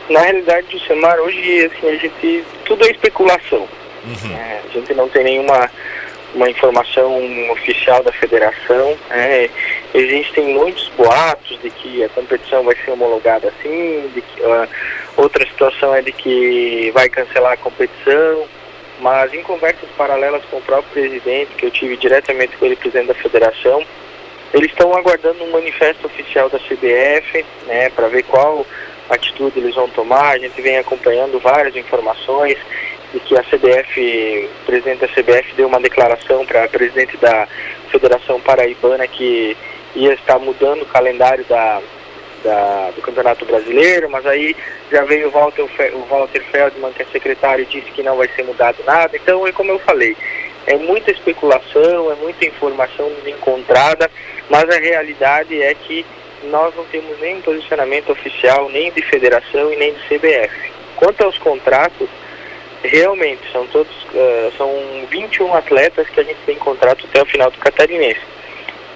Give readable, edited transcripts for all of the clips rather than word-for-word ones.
Na realidade, o Semar hoje, assim, tudo é especulação. A gente não tem nenhuma informação oficial da federação. Existem muitos boatos de que a competição vai ser homologada assim, de que outra situação é de que vai cancelar a competição, mas em conversas paralelas com o próprio presidente, que eu tive diretamente com ele, presidente da federação, eles estão aguardando um manifesto oficial da CBF, né, para ver qual atitude eles vão tomar. A gente vem acompanhando várias informações de que a CBF, o presidente da CBF deu uma declaração para a presidente da Federação Paraibana que ia estar mudando o calendário do Campeonato Brasileiro, mas aí já veio o Walter Feldman, que é secretário, e disse que não vai ser mudado nada. Então, é como eu falei, é muita especulação, é muita informação desencontrada, mas a realidade é que nós não temos nenhum posicionamento oficial, nem de federação e nem de CBF. Quanto aos contratos, realmente são 21 atletas que a gente tem contrato até o final do Catarinense.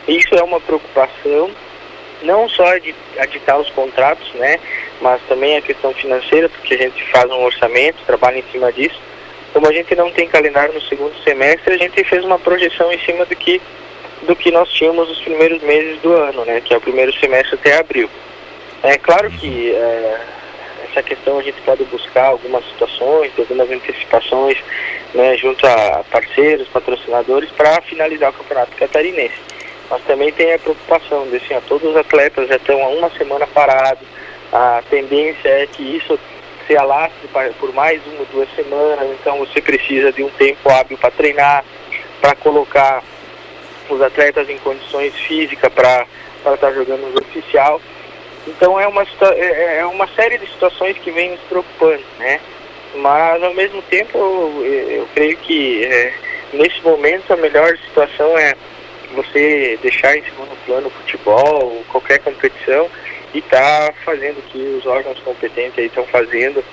Isso é uma preocupação, não só de aditar os contratos, né, mas também a questão financeira, porque a gente faz um orçamento, trabalha em cima disso. Como a gente não tem calendário no segundo semestre, a gente fez uma projeção em cima do que nós tínhamos nos primeiros meses do ano, né, que é o primeiro semestre até abril. É claro que essa questão a gente pode buscar algumas situações, algumas antecipações, né, junto a parceiros, patrocinadores, para finalizar o Campeonato Catarinense. Mas também tem a preocupação de, assim, todos os atletas já estão há uma semana parados, a tendência é que isso se alastre por mais 1 ou 2 semanas, então você precisa de um tempo hábil para treinar, para colocar os atletas em condições físicas para estar jogando no jogo oficial. Então é uma série de situações que vem nos preocupando, né? Mas ao mesmo tempo eu creio que nesse momento a melhor situação é você deixar em segundo plano o futebol, qualquer competição, e tá fazendo o que os órgãos competentes aí estão fazendo,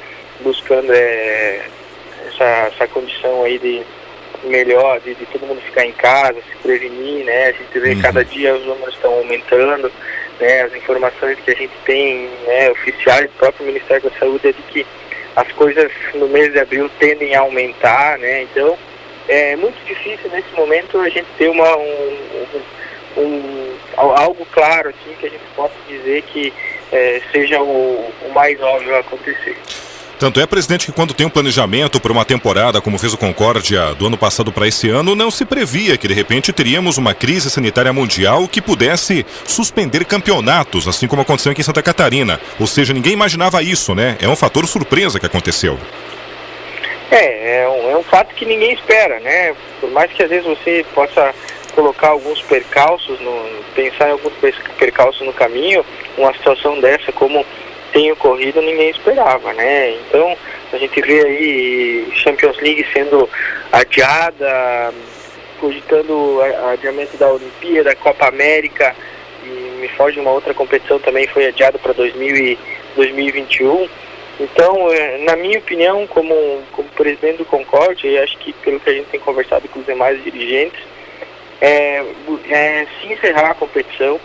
buscando essa condição aí de melhor, de todo mundo ficar em casa, se prevenir, né? A gente vê cada dia os números estão aumentando, né? As informações que a gente tem, né, oficiais do próprio Ministério da Saúde, é de que as coisas no mês de abril tendem a aumentar, né? Então é muito difícil nesse momento a gente ter algo claro assim, que a gente possa dizer que seja o mais óbvio a acontecer. Tanto é, presidente, que quando tem um planejamento para uma temporada, como fez o Concórdia do ano passado para esse ano, não se previa que de repente teríamos uma crise sanitária mundial que pudesse suspender campeonatos, assim como aconteceu aqui em Santa Catarina. Ou seja, ninguém imaginava isso, né? É um fator surpresa que aconteceu. É um fato que ninguém espera, né? Por mais que às vezes você possa colocar alguns percalços, pensar em alguns percalços no caminho, uma situação dessa como tem ocorrido, ninguém esperava, né? Então a gente vê aí Champions League sendo adiada, cogitando adiamento da Olimpíada, da Copa América, e me foge uma outra competição também foi adiada para 2021. Então, na minha opinião, como presidente do Concórdia, e acho que pelo que a gente tem conversado com os demais dirigentes, se encerrar a competição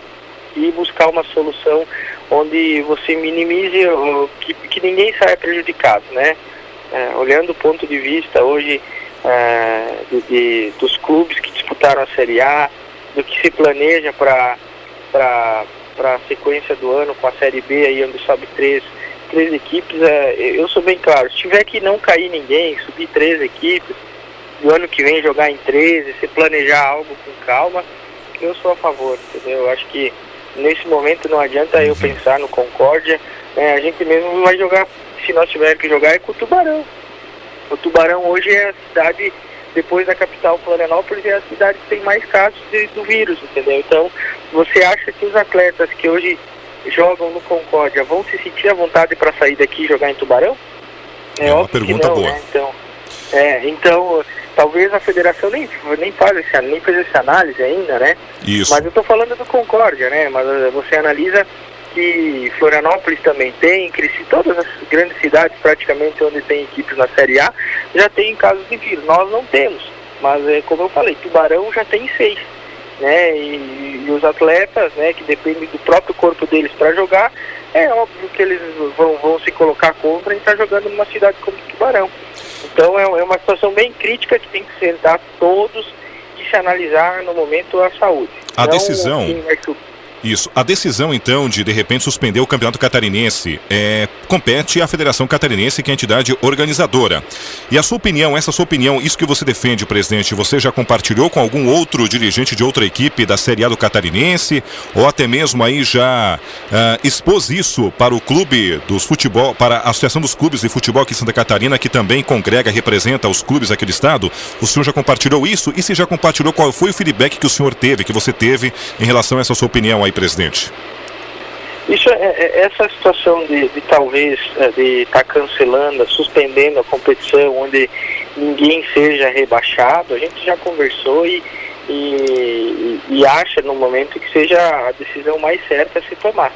e buscar uma solução onde você minimize que ninguém saia prejudicado, né? Olhando o ponto de vista hoje dos clubes que disputaram a Série A, do que se planeja para a sequência do ano com a Série B, aí onde sobe três equipes, eu sou bem claro, se tiver que não cair ninguém, subir 3 equipes, do ano que vem jogar em 13, se planejar algo com calma, eu sou a favor, entendeu? Eu acho que nesse momento não adianta eu pensar no Concórdia, a gente mesmo vai jogar, se nós tivermos que jogar, é com o Tubarão. O Tubarão hoje é a cidade, depois da capital Florianópolis, é a cidade que tem mais casos do vírus, entendeu? Então, você acha que os atletas que hoje jogam no Concórdia vão se sentir à vontade para sair daqui e jogar em Tubarão? É uma pergunta boa. Né? Então, talvez a federação nem fez essa análise ainda, né? Isso. Mas eu estou falando do Concórdia, né? Mas você analisa que Florianópolis também tem, todas as grandes cidades praticamente onde tem equipes na Série A já tem casos de vírus. Nós não temos, mas como eu falei, Tubarão já tem 6. né, e os atletas, né, que dependem do próprio corpo deles para jogar, é óbvio que eles vão se colocar contra em estar jogando numa cidade como Tubarão. Então é uma situação bem crítica que tem que sentar todos e se analisar no momento a saúde. A decisão... Isso. A decisão, então, de repente, suspender o Campeonato Catarinense compete à Federação Catarinense, que é a entidade organizadora. E a sua opinião, essa sua opinião, isso que você defende, presidente, você já compartilhou com algum outro dirigente de outra equipe da Série A do Catarinense? Ou até mesmo aí já expôs isso para o clube dos futebol, para a Associação dos Clubes de Futebol aqui em Santa Catarina, que também congrega, representa os clubes aqui do estado? O senhor já compartilhou isso? E se já compartilhou, qual foi o feedback que o senhor teve, que você teve em relação a essa sua opinião aí, presidente? Essa situação de talvez de estar cancelando, suspendendo a competição, onde ninguém seja rebaixado, a gente já conversou e acha no momento que seja a decisão mais certa a se tomar.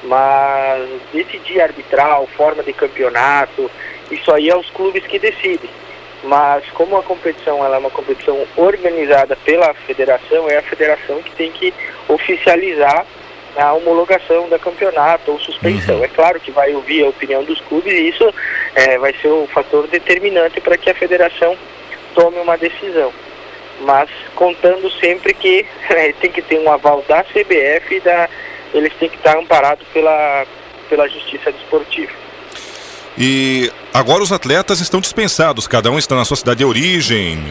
Mas decidir arbitral, forma de campeonato, isso aí é os clubes que decidem. Mas como a competição ela é uma competição organizada pela federação, é a federação que tem que oficializar a homologação da campeonato ou suspensão. É claro que vai ouvir a opinião dos clubes e isso vai ser um fator determinante para que a federação tome uma decisão. Mas contando sempre que tem que ter um aval da CBF e eles têm que estar amparados pela Justiça Desportiva. E agora os atletas estão dispensados, cada um está na sua cidade de origem,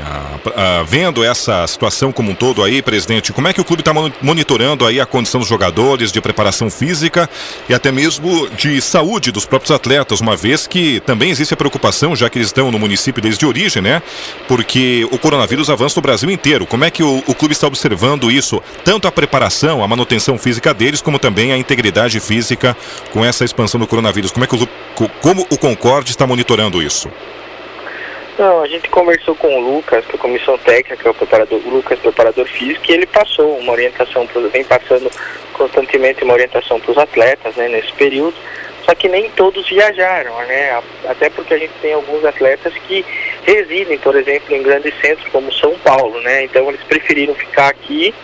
vendo essa situação como um todo aí, presidente, como é que o clube está monitorando aí a condição dos jogadores, de preparação física e até mesmo de saúde dos próprios atletas, uma vez que também existe a preocupação, já que eles estão no município desde origem, né, porque o coronavírus avança no Brasil inteiro. Como é que o clube está observando isso, tanto a preparação, a manutenção física deles, como também a integridade física com essa expansão do coronavírus? Como é que o Concorde está monitorando isso? Não, a gente conversou com o Lucas, que é a comissão técnica, o Lucas, preparador físico, e ele passou uma orientação, vem passando constantemente uma orientação para os atletas, né, nesse período, só que nem todos viajaram, né, até porque a gente tem alguns atletas que residem, por exemplo, em grandes centros como São Paulo, né, então eles preferiram ficar aqui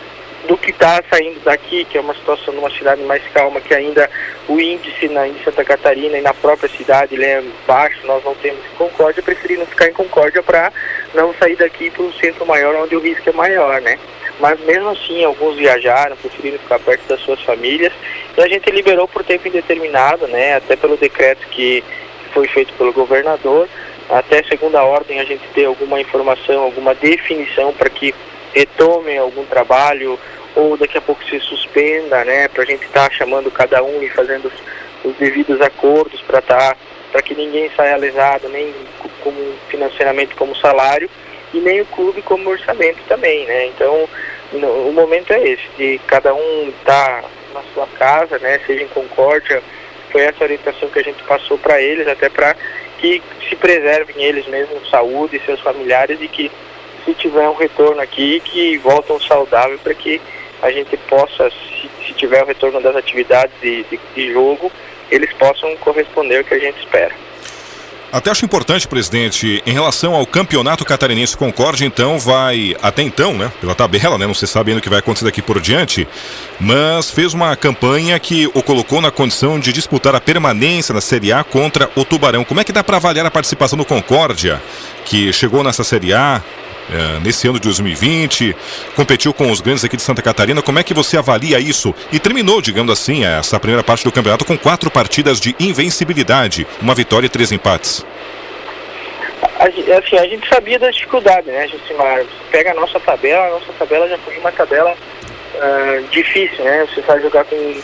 do que está saindo daqui, que é uma situação numa cidade mais calma, que ainda o índice em Santa Catarina e na própria cidade ele é baixo, nós não temos em Concórdia, preferindo ficar em Concórdia para não sair daqui para um centro maior, onde o risco é maior, né? Mas mesmo assim, alguns viajaram, preferiram ficar perto das suas famílias, e a gente liberou por tempo indeterminado, né? Até pelo decreto que foi feito pelo governador, até segunda ordem a gente ter alguma informação, alguma definição para que retomem algum trabalho, ou daqui a pouco se suspenda, né, para a gente estar chamando cada um e fazendo os devidos acordos para que ninguém saia lesado, nem como financeiramente como salário, e nem o clube como orçamento também, né. Então, o momento é esse, de cada um estar na sua casa, né, seja em Concórdia. Foi essa orientação que a gente passou para eles, até para que se preservem eles mesmos, saúde e seus familiares, e que se tiver um retorno aqui, que voltam saudável, para que a gente possa, se tiver o retorno das atividades de jogo, eles possam corresponder ao que a gente espera. Até acho importante, presidente, em relação ao Campeonato Catarinense Concórdia, então vai, até então, né, pela tabela, né, não se sabe ainda o que vai acontecer daqui por diante, mas fez uma campanha que o colocou na condição de disputar a permanência na Série A contra o Tubarão. Como é que dá para avaliar a participação do Concórdia, que chegou nessa Série A nesse ano de 2020, competiu com os grandes aqui de Santa Catarina? Como é que você avalia isso? E terminou, digamos assim, essa primeira parte do campeonato com 4 partidas de invencibilidade, uma vitória e 3 empates. Assim, a gente sabia das dificuldades, né, Jucimar? Você pega a nossa tabela já foi uma tabela difícil, né? Você sai jogar com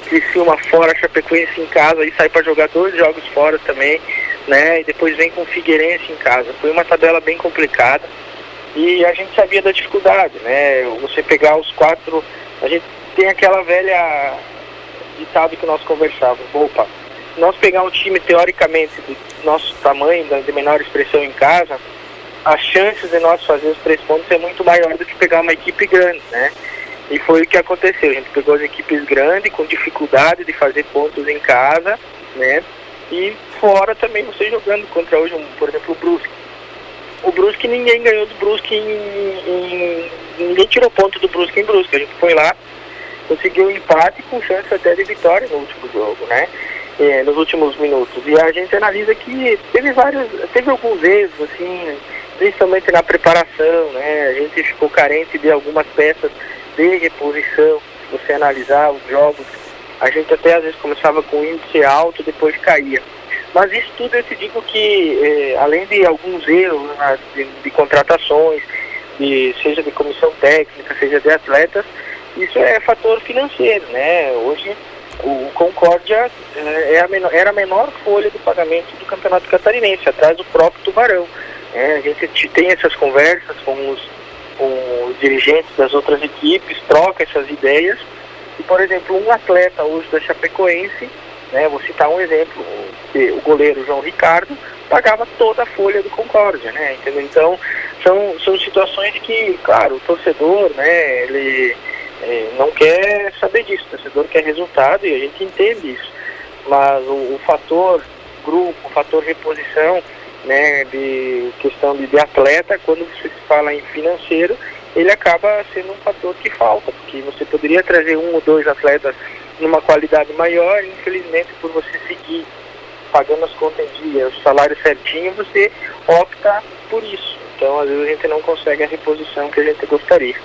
Criciúma fora, Chapecoense em casa, e sai para jogar 2 jogos fora também, né? E depois vem com Figueirense em casa. Foi uma tabela bem complicada. E a gente sabia da dificuldade, né? Você pegar os 4, a gente tem aquela velha ditado que nós conversávamos. Opa, nós pegar um time teoricamente do nosso tamanho, de menor expressão em casa, as chances de nós fazer os 3 pontos é muito maior do que pegar uma equipe grande, né? E foi o que aconteceu. A gente pegou as equipes grandes com dificuldade de fazer pontos em casa, né? E fora também você jogando contra hoje, por exemplo, o Brusque. o Brusque, ninguém ganhou do Brusque ninguém tirou ponto do Brusque em Brusque. A gente foi lá, conseguiu um empate com chance até de vitória no último jogo, né? Nos últimos minutos. E a gente analisa que teve alguns erros, assim, principalmente na preparação, né? A gente ficou carente de algumas peças de reposição. Se você analisar os jogos, a gente até às vezes começava com índice alto, depois caía. Mas isso tudo eu te digo que, além de alguns erros de contratações, seja de comissão técnica, seja de atletas, isso é fator financeiro, né? Hoje o Concórdia era a menor folha de pagamento do Campeonato Catarinense, atrás do próprio Tubarão. A gente tem essas conversas com os dirigentes das outras equipes, troca essas ideias. E, por exemplo, um atleta hoje da Chapecoense, né, vou citar um exemplo, o goleiro João Ricardo pagava toda a folha do Concórdia, né? Entendeu? Então, são situações que, claro, o torcedor, né, ele não quer saber disso, o torcedor quer resultado e a gente entende isso. Mas o fator grupo, o fator reposição, né, de questão de atleta, quando você fala em financeiro, ele acaba sendo um fator que falta, porque você poderia trazer um ou dois atletas numa qualidade maior, e infelizmente por você seguir pagando as contas em dia, o salário certinho, você opta por isso. Então às vezes a gente não consegue a reposição que a gente gostaria.